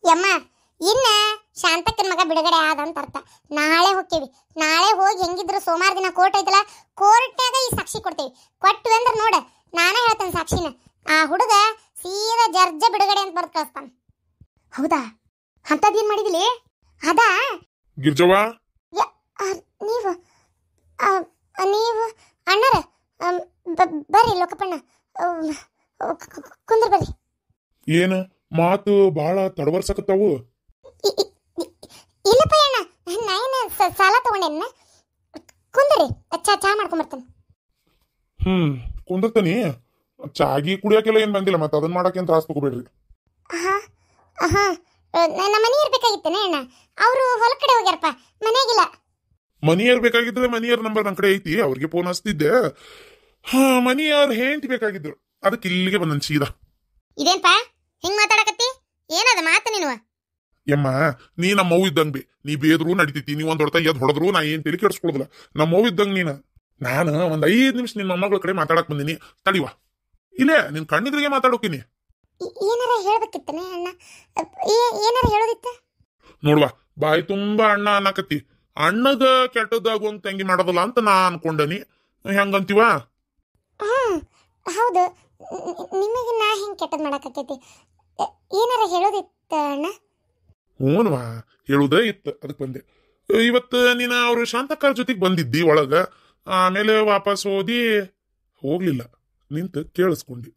ಯಮ್ಮ ಇನ್ನ ಶಾಂತಕ್ಕನ ಮಗ ಬಿಡುಗಡೆ ಆದಂತ ಅರ್ಥ. ನಾಳೆ ಹೋಗ್ತೀವಿ. ನಾಳೆ ಹೋಗಿ ಹೆಂಗಿದ್ರು ಸೋಮವಾರ ದಿನ ಕೋರ್ಟ್ ಐತಲ್ಲ, ಕೋರ್ಟ್ನಾಗ ಈ ಸಾಕ್ಷಿ ಕೊಡ್ತೀವಿ. ಕೊಟ್ಟು ಅಂದ್ರೆ ನೋಡ, ನಾನೇ ಹೇಳ್ತೇನೆ ಸಾಕ್ಷಿನ. ಆ ಹುಡುಗ ಸೀದಾ ಜರ್ಜ ಬಿಡುಗಡೆ ಅಂತ ಬರ್ದು ಕಳಿಸ್ತಾನ. ಹೌದಾ? ಅಂತದೇನ್ ಮಾಡಿದಿಲಿ? ಅದಾ ಗಿರ್ಜವ್ವ, ನೀವು ನೀವು ಅಣ್ಣರ ಬರ್ರಿ ಲೋಕಪ್ಪಣ್ಣ, ಕುಂದ್ರ ಬರ್ರಿ. ಏನ ಮಾತು ಬಾಳ ತಡವರ್ಸಕತ್ತಾವು? ಇಲ್ಲಪ್ಪ ಅಣ್ಣ, ನಾಯನ ಸಾಲ ತಗೊಂಡೇನ. ಕುಂದ್ರಿ, ಚಾ ಮಾಡ್ಕೊಂಬರ್ತೇನೆ. ಕುಂದಿರ್ತಾನಿ. ಚಾಗಿ ಕುಡಿಯಾಕೆಲ್ಲ ಏನ್ ಬಂದಿಲ್ಲ, ಮತ್ತೆ ಅದನ್ನ ಮಾಡಕ್ಕೆ ತ್ರಾಸ ತಗೋಬೇಡ್ರಿ. ನಮ್ಮ ಮನೆ ಇರ್ಬೇಕಾಗಿತ್ತೇನೆ ಅಣ್ಣ, ಅವರು ಹೊಲ ಕಡೆ ಹೋಗ್ಯಾರಪ್ಪ, ಮನೆಯಾಗಿಲ್ಲ. ಮನಿಯರ್ ಬೇಕಾಗಿದ್ರೆ ಮನಿಯರ್ ನಂಬರ್ ನನ್ನ ಕಡೆ ಐತಿ, ಅವ್ರಿಗೆ ಫೋನ್ ಹಚ್ತಿದ್ದೆ. ಮನಿಯರ್ ಹೆಂಡತಿ ಬೇಕಾಗಿದ್ರು, ಅದಕ್ಕೆ ಇಲ್ಲಿಗೆ ಬಂದನ್ ಸೀದಾ. ಇದೇನ್ಪಾ ಹಿಂಗ್ ಮಾತಾಡಕತ್ತಿ? ಏನದ ಮಾತು ನೀನು? ಯಮ್ಮ, ನೀ ನಮ್ಮ ಅವ್ವ ಇದ್ದಂಗ್ ಬಿ, ನೀ ಬೇದ್ರು ನಡಿತೈತಿ. ನೀ ಒಂದ್ ಹೊಡ್ತ ಎದ್ ಹೊಡೆದ್ರು ನಾ ಏನ್ ತಲೆ ಕೆಡ್ಸ್ಕೊಳೋದಿಲ್ಲ. ನಮ್ಮ ಅವ್ವ ಇದ್ದಂಗ್ ನೀನ. ನಾನು ಒಂದ್ 5 ನಿಮಿಷ ನಿನ್ ಮೊಮ್ಮಗಳ ಕಡೆ ಮಾತಾಡಕ್ ಬಂದಿನಿ, ತಡಿವಾ. ಇಲ್ಲೇ ನಿನ್ ಕಣ್ಣಿದ್ರಿಗೆ ಮಾತಾಡೋಕಿನಿ. ಏನಾರ ಹೇಳ್ಬೇಕಿತ್ತನೆ ಅಣ್ಣ? ಏನಾರ ಹೇಳೋದಿತ್ತ? ನೋಡ್ವಾ, ಬಾಯಿ ತುಂಬಾ ಅಣ್ಣ ಅನ್ನಕತ್ತಿ. ಅಣ್ಣಗ ಕೆಟ್ಟದಾಗುವಂತ ತಂಗಿ ಮಾಡೋದಲ್ಲ ಅಂತ ನಾ ಅನ್ಕೊಂಡನಿ. ಹೆಂಗಂತೀವ? ಹೌದು, ನಿಮಗೆ ನಾ ಹೆಂಗ್ ಕೆಟ್ಟದ್ ಮಾಡಕತ್ತೈತಿ? ಏನಾರ ಹೇಳೋದಿತ್ತ ಅಣ್ಣ? ಹೂನ್ವಾ, ಹೇಳುದೇ ಇತ್ತು, ಅದಕ್ಕೆ ಬಂದೆ. ಇವತ್ತು ನೀನ ಅವ್ರು ಶಾಂತಕ್ಕ ಜೊತೆಗೆ ಬಂದಿದ್ದಿ ಒಳಗ, ಆಮೇಲೆ ವಾಪಸ್ ಹೋಗ್ಲಿಲ್ಲ, ನಿಂತು ಕೇಳಿಸ್ಕೊಂಡಿ.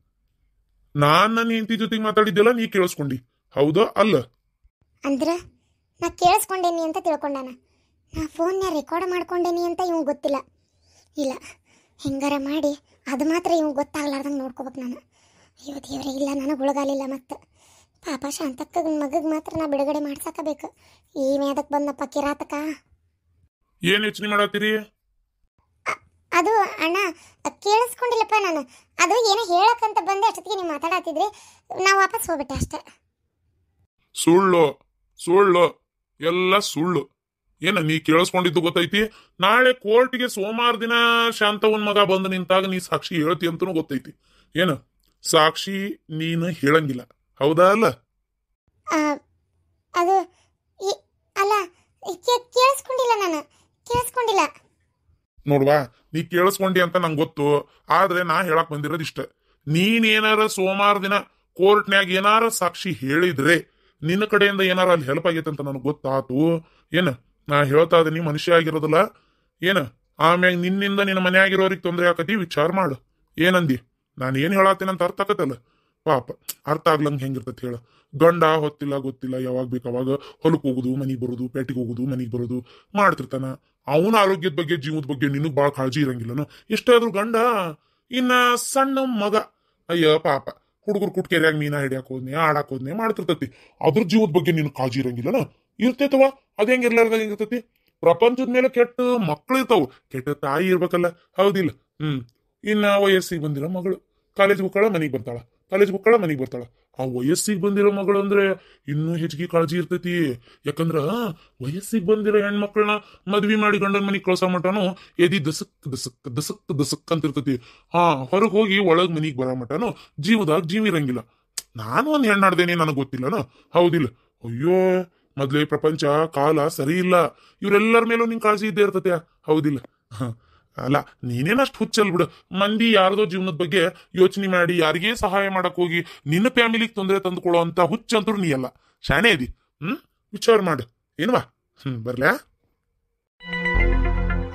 ನಾನ್ ನನ್ನ ಹೆಂಡತಿ ಜೊತೆಗೆ ಮಾತಾಡಿದ್ದೆಲ್ಲ ನೀ ಕೇಳಿಸ್ಕೊಂಡಿ, ಹೌದಾ ಅಲ್ಲ? ಅಂದ್ರ ನಾ ಕೇಳಿಸ್ಕೊಂಡೇನಿ ಅಂತ ತಿಳ್ಕೊಂಡಾನ. ನಾ ಫೋನ್ನ ರೆಕಾರ್ಡ್ ಮಾಡ್ಕೊಂಡೇನಿ ಅಂತ ಇವಂಗೆ ಗೊತ್ತಿಲ್ಲ. ಇಲ್ಲ, ಹೆಂಗಾರ ಮಾಡಿ ಅದು ಮಾತ್ರ ಇವಂಗೆ ಗೊತ್ತಾಗ್ಲಾರ್ದಂಗೆ ನೋಡ್ಕೋಬೇಕು ನಾನು. ಅಯ್ಯೋ ದೇವ್ರೆ, ಇಲ್ಲ ನನಗೆ ಉಳಗಾಲಿಲ್ಲ. ಮತ್ತು ಪಾಪ ಶಾಂತಕ್ಕ ಮಗಗೆ ಮಾತ್ರ ನಾ ಬಿಡುಗಡೆ ಮಾಡ್ಸಕಬೇಕು. ಈ ಮೇದಕ್ಕೆ ಬಂದಪ್ಪ ಕಿರಾತಕ. ಏನ್ ಯೋಚನೆ ಮಾಡತ್ತೀರಿ? ಅದು ಅಣ್ಣ ಕೇಳಿಸ್ಕೊಂಡಿಲ್ಲಪ್ಪ ನಾನು. ಅದು ಏನೋ ಹೇಳಕ್ಕಂತ ಬಂದೆ, ಅಷ್ಟೊತ್ತಿಗೆ ನೀವು ಮಾತಾಡತ್ತಿದ್ರಿ, ನಾ ವಾಪಸ್ ಹೋಗ್ಬಿಟ್ಟೆ ಅಷ್ಟೇ. ಸುಳ್ಳು ಸುಳ್ಳು ಎಲ್ಲ ಸುಳ್ಳು. ಏನ ನೀ ಕೇಳಿಸ್ಕೊಂಡಿದ್ದು ಗೊತ್ತೈತಿ. ನಾಳೆ ಕೋರ್ಟ್ಗೆ ಸೋಮವಾರ ದಿನ ಶಾಂತವನ್ ಮಗ ಬಂದು ನಿಂತಾಗ ನೀ ಸಾಕ್ಷಿ ಹೇಳ್ತಿ ಅಂತನೂ ಗೊತ್ತೈತಿ. ಏನು ಸಾಕ್ಷಿ ನೀನು ಹೇಳಂಗಿಲ್ಲ, ಹೌದಾ ಅಲ್ಲ? ಅದು ಅಲ್ಲ, ಕೇಳಿಸ್ಕೊಂಡಿಲ್ಲ, ನಾನು ಕೇಳಿಸ್ಕೊಂಡಿಲ್ಲ. ನೋಡ್ವಾ, ನೀ ಕೇಳಿಸ್ಕೊಂಡಿ ಅಂತ ನಂಗೆ ಗೊತ್ತು. ಆದ್ರೆ ನಾ ಹೇಳಕ್ ಬಂದಿರೋದು ಇಷ್ಟ. ನೀನೇನಾರ ಸೋಮವಾರ ದಿನ ಕೋರ್ಟ್ನ್ಯಾಗ ಏನಾರ ಸಾಕ್ಷಿ ಹೇಳಿದ್ರೆ ನಿನ್ನ ಕಡೆಯಿಂದ ಏನಾರ ಅಲ್ಲಿ ಹೆಲ್ಪ್ ಆಗೈತೆ ಅಂತ ನನಗೆ ಗೊತ್ತಾತು. ಏನ ನಾ ಹೇಳ್ತಾ ಇದೀನಿ, ಮನುಷ್ಯ ಆಗಿರೋದಿಲ್ಲ. ಏನ ಆಮ್ಯಾಗ ನಿನ್ನಿಂದ ನಿನ್ನ ಮನೆ ಆಗಿರೋರಿಗೆ ತೊಂದರೆ ಆಕತಿ, ವಿಚಾರ ಮಾಡು. ಏನಂದಿ? ನಾನು ಏನ್ ಹೇಳತ್ತೀನಂತ ಅರ್ಥ ಆಕತ್ತಲ್ಲ? ಪಾಪ ಅರ್ಥ ಆಗ್ಲಂಗ ಹೆಂಗಿರ್ತತಿ ಹೇಳ? ಗಂಡ ಹೊತ್ತಿಲ್ಲ ಗೊತ್ತಿಲ್ಲ, ಯಾವಾಗ ಬೇಕು ಅವಾಗ ಹೊಲಕ್ಕೆ ಹೋಗುದು, ಮನಿಗೆ ಬರೋದು, ಪೇಟೆಗೆ ಹೋಗುದು, ಮನಿಗೆ ಬರೋದು ಮಾಡ್ತಿರ್ತಾನ. ಅವನ ಆರೋಗ್ಯದ ಬಗ್ಗೆ, ಜೀವದ ಬಗ್ಗೆ ನಿನಗ್ ಬಾಳ ಕಾಳಜಿ ಇರಂಗಿಲ್ಲನು? ಎಷ್ಟೇ ಆದ್ರೂ ಗಂಡ. ಇನ್ನ ಸಣ್ಣ ಮಗ, ಅಯ್ಯ ಪಾಪ, ಹುಡುಗರು ಕುಟ್ಕೆರ್ಯಾಗ ಮೀನಾ ಹಿಡಿಯಾಕ ಹೋದ್ನೆ, ಆಡಾಕ್ ಹೋದ್ನೆ ಮಾಡ್ತಿರ್ತತಿ. ಅದ್ರ ಜೀವದ ಬಗ್ಗೆ ನಿನ್ ಕಾಳಜಿ ಇರಂಗಿಲ್ಲನ? ಇರ್ತೈತವ, ಅದ ಹೆಂಗಿರ್ಲಾರ್ದಾಗ ಹೆಂಗಿರ್ತತಿ? ಪ್ರಪಂಚದ ಮೇಲೆ ಕೆಟ್ಟ ಮಕ್ಳು ಇರ್ತಾವ, ಕೆಟ್ಟ ತಾಯಿ ಇರ್ಬೇಕಲ್ಲ, ಹೌದಿಲ್ಲ? ಇನ್ನ ವಯಸ್ಸಿಗೆ ಬಂದಿರೋ ಮಗಳು ಕಾಲೇಜ್ ಹೋಗ್ಕಳ ಮನಿಗ್ ಬರ್ತಾಳ, ಕಾಲೇಜ್ ಹೋಗ್ಕಳ ಮನಿಗ್ ಬರ್ತಾಳ. ಆ ವಯಸ್ಸಿಗೆ ಬಂದಿರೋ ಮಗಳು ಅಂದ್ರೆ ಇನ್ನೂ ಹೆಚ್ಚಿಗೆ ಕಾಳಜಿ ಇರ್ತೈತಿ. ಯಾಕಂದ್ರ ವಯಸ್ಸಿಗೆ ಬಂದಿರೋ ಹೆಣ್ಮಕ್ಳನ್ನ ಮದ್ವಿ ಮಾಡಿ ಗಂಡನ ಮನಿಗ್ ಕಳ್ಸೋ ಮಟನು ಎದಿ ದಸಕ್ ದಸಕ್ ದಸಕ್ ದಸಕ್ ಅಂತ ಇರ್ತೈತಿ. ಹೊರಗೆ ಹೋಗಿ ಒಳಗ್ ಮನಿಗ್ ಬರೋ ಮಟನು ಜೀವದಾಗ ಜೀವ ಇರಂಗಿಲ್ಲ. ನಾನು ಒಂದ್ ಹೆಣ್ಣಾಡ್ದೇನೆ, ನನಗ್ ಗೊತ್ತಿಲ್ಲನ, ಹೌದಿಲ್ಲ? ಅಯ್ಯೋ, ಮೊದ್ಲೇ ಪ್ರಪಂಚ ಕಾಲ ಸರಿ ಇಲ್ಲ. ಇವ್ರೆಲ್ಲರ ಮೇಲೂ ನಿನ್ ಕಾಳಜಿ ಇದ್ದೇ ಇರ್ತತೆ, ಹೌದಿಲ್ಲ? ಅಲ್ಲ, ನೀನೇನಷ್ಟು ಹುಚ್ಚಲ್ ಬಿಡು. ಮಂದಿ ಯಾರದೋ ಜೀವನದ ಬಗ್ಗೆ ಯೋಚನೆ ಮಾಡಿ ಯಾರಿಗೇ ಸಹಾಯ ಮಾಡಕ್ ಹೋಗಿ ನಿನ್ನ ಫ್ಯಾಮಿಲಿಗೆ ತೊಂದರೆ ತಂದುಕೊಳ್ಳೋ ಅಂತ ಹುಚ್ಚಂತರು ನೀ ಅಲ್ಲ, ಶಾಣೆ ಅದಿ. ವಿಚಾರ ಮಾಡು. ಏನ್ವಾ? ಬರ್ಲ್ಯಾ?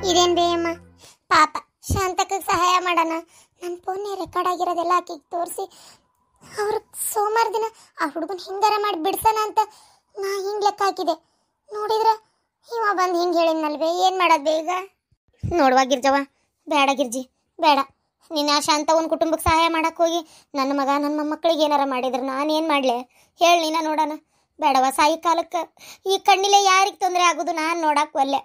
ಇದೇನ್ ಬೇಯಮ್ಮ, ಪಾಪ ಶಾಂತಕ್ಕ ಸಹಾಯ ಮಾಡೋಣ. ನನ್ನ ಫೋನ್ ರೆಕಾರ್ಡ್ ಆಗಿರೋದೆಲ್ಲ ಆಕಿಗೆ ತೋರಿಸಿ ಅವ್ರು ಸೋಮವಾರ ದಿನ ಆ ಹುಡುಗನ ಹಿಂಗಾರ ಮಾಡಿ ಬಿಡ್ಸೋಣ ಅಂತ ನಾ ಹಿಂಗ್ ಲೆಕ್ಕ ಹಾಕಿದೆ. ನೋಡಿದ್ರ ಇವ ಬಂದು ಹಿಂಗೆ ಹೇಳಿದ್ನಲ್ವೇ, ಏನು ಮಾಡೋದು ಬೇಗ? ನೋಡುವ ಗಿರ್ಜವ್ವ, ಬೇಡ ಗಿರ್ಜಿ, ಬೇಡ. ನೀನು ಆ ಶಾಂತವನ ಕುಟುಂಬಕ್ಕೆ ಸಹಾಯ ಮಾಡಕ್ಕೆ ಹೋಗಿ ನನ್ನ ಮಗ ನನ್ನ ಮೊಮ್ಮಕ್ಕಳಿಗೆ ಏನಾರ ಮಾಡಿದ್ರೆ ನಾನೇನು ಮಾಡಲೆ ಹೇಳಿ? ನೀನ ನೋಡೋಣ. ಬೇಡವ, ಸಾಯಿ ಕಾಲಕ್ಕೆ ಈ ಕಣ್ಣಿಲೆ ಯಾರಿಗೆ ತೊಂದರೆ ಆಗೋದು ನಾನು ನೋಡಕ್ಕೆ ಒಲ್ಲೆ.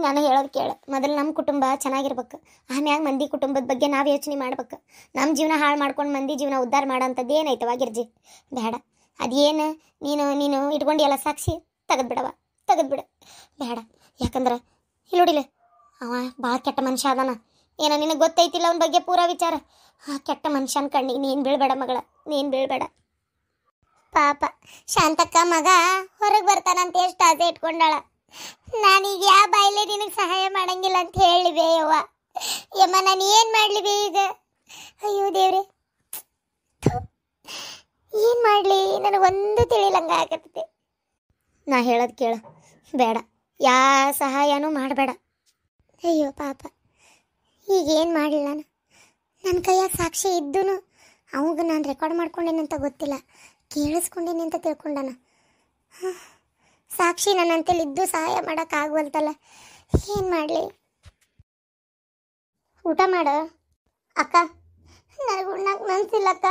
ನಾನು ಹೇಳೋದು ಕೇಳು. ಮೊದಲು ನಮ್ಮ ಕುಟುಂಬ ಚೆನ್ನಾಗಿರ್ಬೇಕು, ಆಮ್ಯಾಗ ಮಂದಿ ಕುಟುಂಬದ ಬಗ್ಗೆ ನಾವು ಯೋಚನೆ ಮಾಡ್ಬೇಕು. ನಮ್ಮ ಜೀವನ ಹಾಳು ಮಾಡ್ಕೊಂಡು ಮಂದಿ ಜೀವನ ಉದ್ಧಾರ ಮಾಡೋಂಥದ್ದು ಏನೈತವ ಗಿರ್ಜಿ? ಬೇಡ. ಅದೇನು ನೀನು ಇಟ್ಕೊಂಡಿಯಲ್ಲ ಸಾಕ್ಷಿ, ತೆಗೆದ್ಬಿಡವ, ತೆಗೆದ್ಬಿಡು. ಬೇಡ. ಯಾಕಂದ್ರೆ ಇಲ್ಲಿ ನೋಡಿಲ್ಲ, ಅವ ಭಾಳ ಕೆಟ್ಟ ಮನುಷ್ಯ ಅದಾನ. ಏನೋ ನಿನಗೆ ಗೊತ್ತೈತಿಲ್ಲ ಅವನ ಬಗ್ಗೆ ಪೂರಾ ವಿಚಾರ. ಆ ಕೆಟ್ಟ ಮನುಷ್ಯನ ಕಣ್ಣಿಗೆ ನೀನು ಬೀಳ್ಬೇಡ ಮಗಳ, ನೀನು ಬೀಳ್ಬೇಡ. ಪಾಪ ಶಾಂತಕ್ಕ ಮಗ ಹೊರಗೆ ಬರ್ತಾನಂತ ಎಷ್ಟು ಆಸೆ ಇಟ್ಕೊಂಡಾಳ. ನಾನೀಗ ಯಾವ ಬಾಯಿಲೆ ನಿನಗೆ ಸಹಾಯ ಮಾಡಂಗಿಲ್ಲ ಅಂತ ಹೇಳಿವೆ ಯವ್ವ. ಯಮ್ಮ ನಾನು ಏನು ಮಾಡಲಿ ಬೇ ಈಗ? ಅಯ್ಯೋ ದೇವ್ರೆ, ಏನು ಮಾಡಲಿ ನನಗೊಂದು ತಿಳಿಲಂಗ ಆಗತ್ತೆ. ನಾ ಹೇಳೋದು ಕೇಳು, ಬೇಡ, ಯಾವ ಸಹಾಯನೂ ಮಾಡಬೇಡ. ಅಯ್ಯೋ ಪಾಪ, ಈಗೇನು ಮಾಡಲಿ ನಾನು? ನನ್ನ ಕೈಯಾಗ ಸಾಕ್ಷಿ ಇದ್ದೂ ಅವಾಗ ನಾನು ರೆಕಾರ್ಡ್ ಮಾಡ್ಕೊಂಡೇನಂತ ಗೊತ್ತಿಲ್ಲ, ಕೇಳಿಸ್ಕೊಂಡೇನೆ ಅಂತ ತಿಳ್ಕೊಂಡಾನ. ಸಾಕ್ಷಿ ನನ್ನಂತೇಳಿ ಇದ್ದು ಸಹಾಯ ಮಾಡೋಕ್ಕಾಗವಲ್ತಲ್ಲ, ಏನು ಮಾಡಲಿ? ಊಟ ಮಾಡ ಅಕ್ಕ, ನನಗೆ ಉಣ್ಣಕ್ಕೆ ಮನಸ್ಸಿಲ್ಲ ಅಕ್ಕ.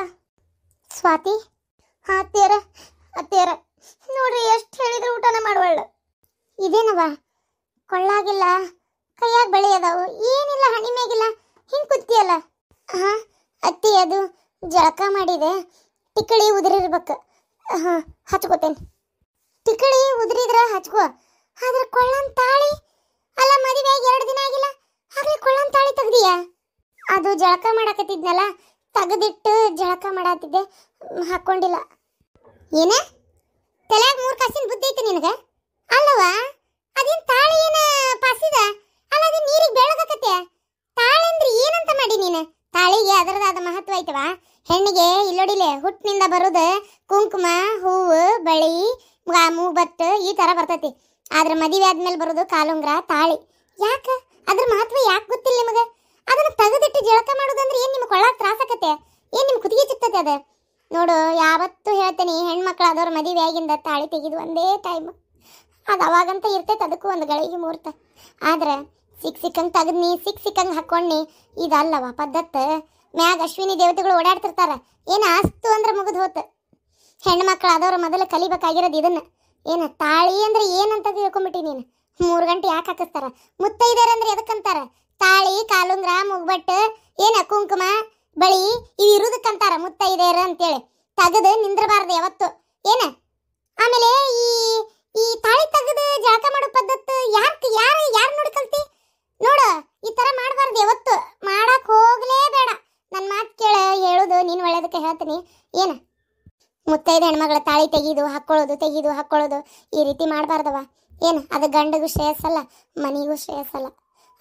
ಸ್ವಾತಿ, ಅತ್ತೇರ ಅತ್ತೇರ ನೋಡ್ರಿ, ಎಷ್ಟು ಹೇಳಿದ್ರು ಊಟನ ಮಾಡುವಳ್ಳ. ಇದೇನವ ಕೊಳ್ಳಾಗಿಲ್ಲ, ಕೈಯಾಗ ಬಳೆ ಅದಾವು, ಏನಿಲ್ಲ, ಹಣಿ ಮೇಗಿಲ್ಲ, ಹಿಂಗೆ ಕುತ್ತಿಯಲ್ಲ? ಹಾಂ ಅತ್ತಿ, ಅದು ಜಳಕ ಮಾಡಿದೆ, ಟಿಕಳಿ ಉದುರಿರ್ಬೇಕು. ಹಾಂ ಹಚ್ಕೋತೇನೆ. ಟಿಕಳಿ ಉದುರಿದ್ರ ಹಚ್ಕೋ, ಆದ್ರೆ ಕೊಳ್ಳನ್ ತಾಳಿ ಅಲ್ಲ, ಮದುವೆ ಆಗಿ 2 ದಿನ ಆಗಿಲ್ಲ, ಆಗ್ಲೇ ಕೊಳ್ಳನ್ ತಾಳಿ ತೆಗ್ದಿಯಾ? ಅದು ಜಳಕ ಮಾಡಾಕತ್ತಿದ್ನಲ್ಲ, ತೆಗೆದಿಟ್ಟು ಜಳಕ ಮಾಡಾತಿದ್ದೆ, ಹಾಕ್ಕೊಂಡಿಲ್ಲ. ಏನ ತಲೆಯಾಗ 3 ಕಾಸಿನ ಬುದ್ಧಿ ಐತಿ ನಿನಗೆ? ಅಲ್ಲವ, ಅದೇನು ತಾಳಿ ಏನ ಪಾಸಿದ ಅಲ್ಲ, ಅದು ನೀರಿಗೆ ಬೆಳಗಾಕತ್ತೆ. ತಾಳಿ ಅಂದ್ರೆ ಏನಂತ ಮಾಡಿ ನೀನು? ತಾಳಿಗೆ ಅದರದಾದ ಮಹತ್ವ ಐತವ. ಹೆಣ್ಣಿಗೆ ಇಲ್ಲೋಡಿಲೆ ಹುಟ್ಟಿನಿಂದ ಬರೋದು ಕುಂಕುಮ, ಹೂವು, ಬಳಿ, ಮೂಬತ್ತು ಈ ಥರ ಬರ್ತೈತಿ. ಆದ್ರೆ ಮದುವೆ ಆದ್ಮೇಲೆ ಬರೋದು ಕಾಲುಂಗ್ರ, ತಾಳಿ. ಯಾಕೆ ಅದ್ರ ಮಹತ್ವ ಯಾಕೆ ಗೊತ್ತಿಲ್ಲ ನಿಮಗೆ? ಅದನ್ನ ತೆಗೆದಿಟ್ಟು ಜಳಕ ಮಾಡೋದಂದ್ರೆ ಏನು ನಿಮ್ಗೆ ಕೊಳ್ಳಾಗ ತ್ರಾಸಕತ್ತೆ? ಏನು ನಿಮ್ಗೆ ಕುತ್ತಿಗೆ ಚಿಕ್ತತೆ ಅದು? ನೋಡು, ಯಾವತ್ತೂ ಹೇಳ್ತೇನೆ, ಹೆಣ್ಮಕ್ಳು ಆದವ್ರು ಮದುವೆ ಆಗಿಂದ ತಾಳಿ ತೆಗೆದು ಒಂದೇ ಟೈಮ್ ಅದು ಅವಾಗಂತ ಇರ್ತೈತೆ, ಅದಕ್ಕೂ ಒಂದು ಗಳಿಗೆ ಮುಹೂರ್ತ. ಆದ್ರೆ ಸಿಕ್ಕಂಗೆ ತೆಗೆದ್ನಿ, ಸಿಕ್ಕಂಗೆ ಹಾಕ್ಕೊಂಡ್ನಿ, ಇದಲ್ಲವ ಪದ್ಧತಿ. ಮ್ಯಾಗ ಅಶ್ವಿನಿ ದೇವತೆಗಳು ಓಡಾಡ್ತಿರ್ತಾರ, ಏನು ಆಸ್ತು ಅಂದ್ರೆ ಮುಗಿದು ಹೋತು. ಹೆಣ್ಮಕ್ಳು ಆದವ್ರು ಮೊದಲು ಕಲಿಬೇಕಾಗಿರೋದು ಇದನ್ನ. ಏನು ತಾಳಿ ಅಂದ್ರೆ ಏನಂತ ತಿಳ್ಕೊಂಬಿಟ್ಟಿ ನೀನು? 3 ಗಂಟೆ ಯಾಕೆ ಹಾಕಿಸ್ತಾರ? ಮುತ್ತೈದೆಯರು ಅಂದ್ರೆ ಎದಕ್ಕಂತಾರ? ತಾಳಿ, ಕಾಲುಂಗ್ರ, ಮುಗ್ಬಟ್ಟು, ಏನ ಕುಂಕುಮ, ಬಳಿ ಇವು ಇರುದಕ್ಕಂತಾರ ಮುತ್ತೈದೆಯರು ಅಂತೇಳಿ. ತೆಗೆದು ನಿಂದ್ರಬಾರ್ದು ಯಾವತ್ತು. ಏನ ಆಮೇಲೆ ಈ ತಾಳಿ ತೆಗೆದು ಜಳಕ ಮಾಡೋ ಪದ್ಧತಿ ಯಾರು ನೋಡಿ ಕಲ್ತಿ? ನೋಡು, ಈ ತರ ಮಾಡಬಾರ್ದು ಯಾವತ್ತು, ಮಾಡಕ್ ಹೋಗ್ಲೇಬೇಡ. ನನ್ನ ಮಾತು ಕೇಳ, ಹೇಳೋದು ನೀನು ಒಳ್ಳೇದಕ್ಕೆ ಹೇಳ್ತೀನಿ. ಏನ ಮುತ್ತೈದೆ ಹೆಣ್ಮಗಳ ತಾಳಿ ತೆಗೀದು ಹಾಕ್ಕೊಳ್ಳೋದು ಈ ರೀತಿ ಮಾಡಬಾರ್ದವ. ಏನು ಅದು ಗಂಡಗೂ ಶ್ರೇಯಸ್ಸಲ್ಲ, ಮನೆಗೂ ಶ್ರೇಯಸ್ಸಲ್ಲ.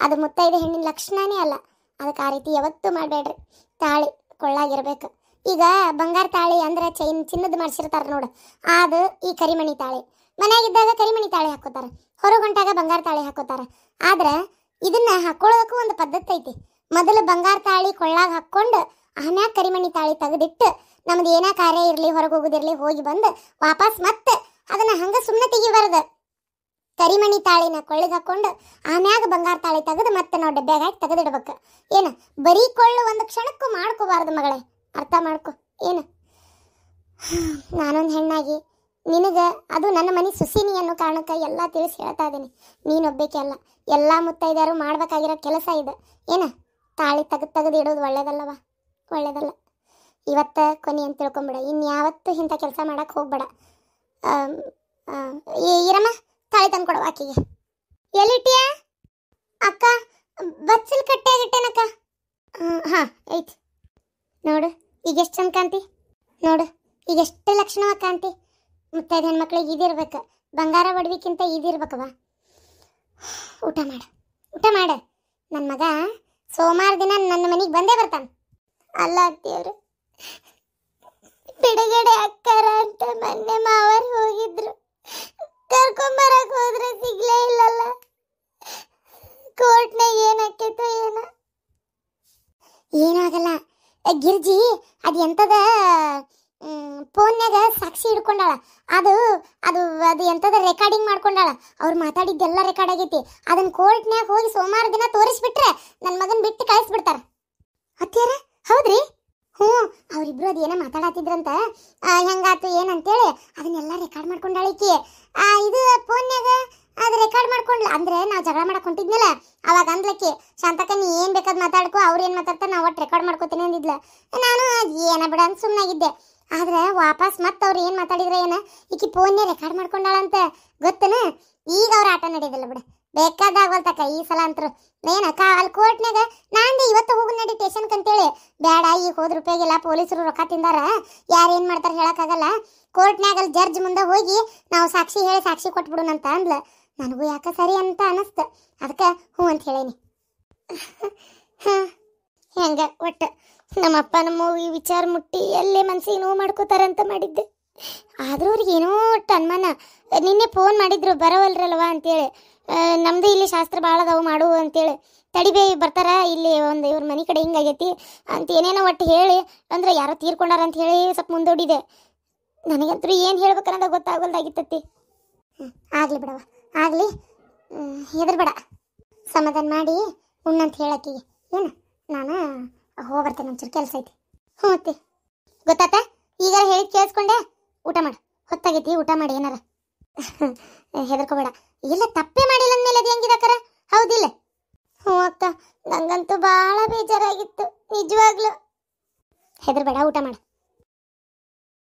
ಅದು ಮುತ್ತೈದೆ ಹೆಣ್ಣಿನ ಲಕ್ಷಣನೇ ಅಲ್ಲ. ಅದಕ್ಕೆ ಆ ರೀತಿ ಯಾವತ್ತೂ ಮಾಡಬೇಡ್ರಿ. ತಾಳಿ ಕೊಳ್ಳಾಗಿರ್ಬೇಕು. ಈಗ ಬಂಗಾರ ತಾಳಿ ಅಂದ್ರೆ ಚಿನ್ನದ ಮಾಡಿಸಿರ್ತಾರ ನೋಡು, ಅದು ಈ ಕರಿಮಣಿ ತಾಳಿ. ಮನೆಯಾಗಿದ್ದಾಗ ಕರಿಮಣಿ ತಾಳಿ ಹಾಕೋತಾರ, ಹೊರಗೆ ಹೊಂಟಾಗ ಬಂಗಾರ ತಾಳಿ ಹಾಕೋತಾರ. ಆದ್ರೆ ಇದನ್ನ ಹಾಕೊಳ್ಳೋದಕ್ಕೂ ಒಂದು ಪದ್ಧತಿ ಐತಿ. ಮೊದಲು ಬಂಗಾರ ತಾಳಿ ಕೊಳ್ಳಾಗ ಹಾಕ್ಕೊಂಡು ಆಮ್ಯಾಗ ಕರಿಮಣಿ ತಾಳಿ ತೆಗೆದಿಟ್ಟು ನಮ್ದು ಏನೇ ಕಾರ್ಯ ಇರಲಿ, ಹೊರಗೆ ಹೋಗೋದಿರಲಿ, ಹೋಗಿ ಬಂದು ವಾಪಸ್ ಮತ್ತೆ ಅದನ್ನ ಹಂಗ ಸುಮ್ಮನೆ ತೆಗಿಬಾರ್ದು. ಕರಿಮಣಿ ತಾಳಿನ ಕೊಳ್ಳಿಗೆ ಹಾಕೊಂಡು ಆಮ್ಯಾಗ ಬಂಗಾರ ತಾಳಿ ತೆಗೆದು ಮತ್ತೆ ನಾವು ಡಬ್ಬ್ಯಾಗ ಹಾಕಿ ತೆಗೆದಿಡ್ಬೇಕು. ಏನು ಬರೀ ಕೊಳ್ಳು ಒಂದು ಕ್ಷಣಕ್ಕೂ ಮಾಡ್ಕೋಬಾರ್ದು ಮಗಳೇ, ಅರ್ಥ ಮಾಡ್ಕೊ. ಏನು ನಾನೊಂದು ಹೆಣ್ಣಾಗಿ ನಿನಗೆ, ಅದು ನನ್ನ ಮನೆ ಸುಸೀನಿ ಅನ್ನೋ ಕಾರಣಕ್ಕೆ ಎಲ್ಲ ತಿಳಿಸಿ ಹೇಳ್ತಾ ಇದ್ದೀನಿ. ನೀನೊಬ್ಬಕ್ಕೆ ಅಲ್ಲ, ಎಲ್ಲ ಮುತ್ತೈದ್ಯಾರು ಮಾಡ್ಬೇಕಾಗಿರೋ ಕೆಲಸ ಇದೆ. ಏನು ತಾಳಿ ತೆಗೆದು ಇಡೋದು ಒಳ್ಳೇದಲ್ಲವ, ಒಳ್ಳೇದಲ್ಲ. ಇವತ್ತು ಕೊನೆ ಅಂತ ತಿಳ್ಕೊಂಬಿಡ, ಇನ್ಯಾವತ್ತೂ ಇಂಥ ಕೆಲಸ ಮಾಡಕ್ಕೆ ಹೋಗ್ಬೇಡ. ಈರಮ್ಮ ತಾಳಿ ತಂದು ಕೊಡುವ ಆಕಿಗೆ. ಎಲ್ಲಿಟ್ಟಿಯ ಅಕ್ಕ? ಬಚ್ಚಲ್ ಕಟ್ಟೆ ಆಗಿಟ್ಟೇನಕ್ಕ. ಹಾಂ ಐತಿ ನೋಡು, ಈಗ ಎಷ್ಟು ಚಂದ ಕಾಂತಿ ನೋಡು, ಈಗ ಎಷ್ಟು ಲಕ್ಷಣವ ಕಾಂತಿ. ಮುತ್ತೈದು ಹೆಣ್ಮಕ್ಳಿಗೆ ಇದಿರ್ಬೇಕು, ಬಂಗಾರ ಒಡವಿಕ್ಕಿಂತ ಇದಿರ್ಬೇಕವ. ಊಟ ಮಾಡ. ನನ್ನ ಮಗ ಸೋಮವಾರ ದಿನ ನನ್ನ ಮನೆಗೆ ಬಂದೇ ಬರ್ತಾನೆ. ಅಲ್ಲ ಅತ್ತಿಯವರು, ಬಿಡುಗಡೆ ಅಕ್ಕಾರ ಅಂತ ಮೊನ್ನೆ ಮಾವರು ಹೋಗಿದ್ರು, ಕರ್ಕೊಂಬರಕ್ ಹೋದ್ರೆ ಸಿಗ್ಲೇ ಇಲ್ಲಲ್ಲ. ಕೋರ್ಟ್ನಾಗ ಏನಾಕೈತೋ ಏನೋ. ಏನಾಗಲ್ಲ ಗಿರ್ಜಿ, ಅದು ಎಂತದ ಫೋನ್ಯಾಗ ಸಾಕ್ಷಿ ಹಿಡ್ಕೊಂಡಾಳ. ಅದು ಅದು ಅದು ಎಂತದ ರೆಕಾರ್ಡಿಂಗ್ ಮಾಡ್ಕೊಂಡಾಳ. ಅವ್ರು ಮಾತಾಡಿದ್ದೆಲ್ಲ ರೆಕಾರ್ಡ್ ಆಗೈತಿ. ಅದನ್ನ ಕೋರ್ಟ್ನ್ಯಾಗ ಹೋಗಿ ಸೋಮವಾರ ದಿನ ತೋರಿಸ್ಬಿಟ್ರೆ ನನ್ನ ಮಗನ್ ಬಿಟ್ಟು ಕಳಿಸ್ಬಿಡ್ತಾರ. ಅತ್ಯಾರ ಹೌದ್ರಿ? ಹ್ಞೂ, ಅವರಿಬ್ರು ಅದೇನೋ ಮಾತಾಡತ್ತಿದ್ರಂತ, ಹೆಂಗಾತು ಏನಂತೇಳಿ ಅದನ್ನೆಲ್ಲ ರೆಕಾರ್ಡ್ ಮಾಡ್ಕೊಂಡಾಳಿಕಿ. ಇದು ಫೋನ್ಯಾಗ ಅದು ರೆಕಾರ್ಡ್ ಮಾಡ್ಕೊಂಡ್ಲ. ಅಂದ್ರೆ ನಾವು ಜಗಳ ಮಾಡಕ್ ಹೊಂಟಿದ್ನಲ್ಲ, ಅವಾಗ ಅಂದ್ಲಕ್ಕಿ, ಶಾಂತಕ್ಕ ನೀ ಏನು ಬೇಕಾದ್ ಮಾತಾಡ್ಕೊ, ಅವ್ರು ಏನು ಮಾತಾಡ್ತಾರೆ ನಾವು ಒಟ್ಟು ರೆಕಾರ್ಡ್ ಮಾಡ್ಕೋತೀನಿ ಅಂದಿದ್ಲ. ನಾನು ಏನ ಬಿಡ ಅಂತ ಸುಮ್ಮನಾಗಿದ್ದೆ. ಆದ್ರೆ ವಾಪಸ್ ಮತ್ತೆ ಅವ್ರು ಏನು ಮಾತಾಡಿದ್ರೆ ಏನ ಈಕಿ ಫೋನ್ನೇ ರೆಕಾರ್ಡ್ ಮಾಡ್ಕೊಂಡಾಳಂತ ಗೊತ್ತನ. ಈಗ ಅವ್ರ ಆಟ ನಡೆಯೋದಿಲ್ಲ ಬಿಡ, ಬೇಕಾದಾಗವಲ್ತಕ್ಕ ಈ ಸಲ ಅಂತರು ಏನಕ್ಕ ಅಲ್ಲಿ ಕೋರ್ಟ್ನಾಗ ನಾಂದೆ ಇವತ್ತು ಹೋಗು ನಡಿ ಸ್ಟೇಷನ್ಗೆ ಅಂತೇಳಿ ಬೇಡ ಈಗ ಹೋದ ರೂಪಾಯಿಗೆಲ್ಲ ಪೊಲೀಸರು ರೊಕ್ಕ ತಿಂದಾರ ಯಾರು ಏನು ಮಾಡ್ತಾರೆ ಹೇಳಕ್ಕಾಗಲ್ಲ ಕೋರ್ಟ್ನಾಗ ಅಲ್ಲಿ ಜಡ್ಜ್ ಮುಂದೆ ಹೋಗಿ ನಾವು ಸಾಕ್ಷಿ ಹೇಳಿ ಸಾಕ್ಷಿ ಕೊಟ್ಬಿಡುನಂತ ಅಂದ್ಲ ನನಗೂ ಯಾಕೆ ಸರಿ ಅಂತ ಅನಿಸ್ತು ಅದಕ್ಕೆ ಹ್ಞೂ ಅಂತ ಹೇಳೀನಿ ಹೆಂಗ ಒಟ್ಟು ನಮ್ಮಪ್ಪ ನಮ್ಮ ಈ ವಿಚಾರ ಮುಟ್ಟಿ ಎಲ್ಲೇ ಮನ್ಸಿಗೆ ನೋವು ಮಾಡ್ಕೋತಾರಂತ ಮಾಡಿದ್ದೆ ಆದ್ರೂ ಅವ್ರಿಗೆ ಏನೋ ಒಟ್ಟು ಅನುಮಾನ ನಿನ್ನೆ ಫೋನ್ ಮಾಡಿದ್ರು ಬರೋವಲ್ರಲ್ವ ಅಂತೇಳಿ ನಮ್ದು ಇಲ್ಲಿ ಶಾಸ್ತ್ರ ಭಾಳ ಅದಾವು ಮಾಡು ಅಂತೇಳಿ ತಡಿಬೇ ಬರ್ತಾರ ಇಲ್ಲಿ ಒಂದು ಇವ್ರ ಮನೆ ಕಡೆ ಹಿಂಗಾಗೈತಿ ಅಂತ ಏನೇನೋ ಒಟ್ಟು ಹೇಳಿ ಅಂದ್ರೆ ಯಾರೋ ತೀರ್ಕೊಂಡಾರ ಅಂತ ಹೇಳಿ ಸ್ವಲ್ಪ ಮುಂದೋಡಿದೆ ನನಗಂತೂ ಏನು ಹೇಳ್ಬೇಕನ್ನೋದ ಗೊತ್ತಾಗಲ್ದಾಗಿತ್ತತಿ ಆಗಲಿ ಬಿಡವ ಆಗಲಿ ಹೆದರ್ಬೇಡ ಸಮಾಧಾನ ಮಾಡಿ ಉಣ್ಣಂತ ಹೇಳಕ್ಕಿಗೆ ಏನು ನಾನು ಹೋಗ್ಬರ್ತೇನೆ ಒಂಚೂರು ಕೆಲಸ ಐತಿ ಹ್ಞೂ ಅತ್ತಿ ಗೊತ್ತಾತ ಈಗ ಹೇಳಿ ಕೇಳಿಸ್ಕೊಂಡೆ ಊಟ ಮಾಡು ಹೊತ್ತಾಗೈತಿ ಊಟ ಮಾಡಿ ಏನಾರ ಹೆದರ್ಕೋಬೇಡ ಇಲ್ಲ ತಪ್ಪೇ ಮಾಡಿಲ್ಲ ಅಂದಮೇಲೆ ಅದು ಹೆಂಗಿದಾಕರ ಹೌದಿಲ್ಲ ಹ್ಞೂ ಅಕ್ಕ ನಂಗಂತೂ ಭಾಳ ಬೇಜಾರಾಗಿತ್ತು ನಿಜವಾಗ್ಲೂ ಹೆದರ್ಬೇಡ ಊಟ ಮಾಡು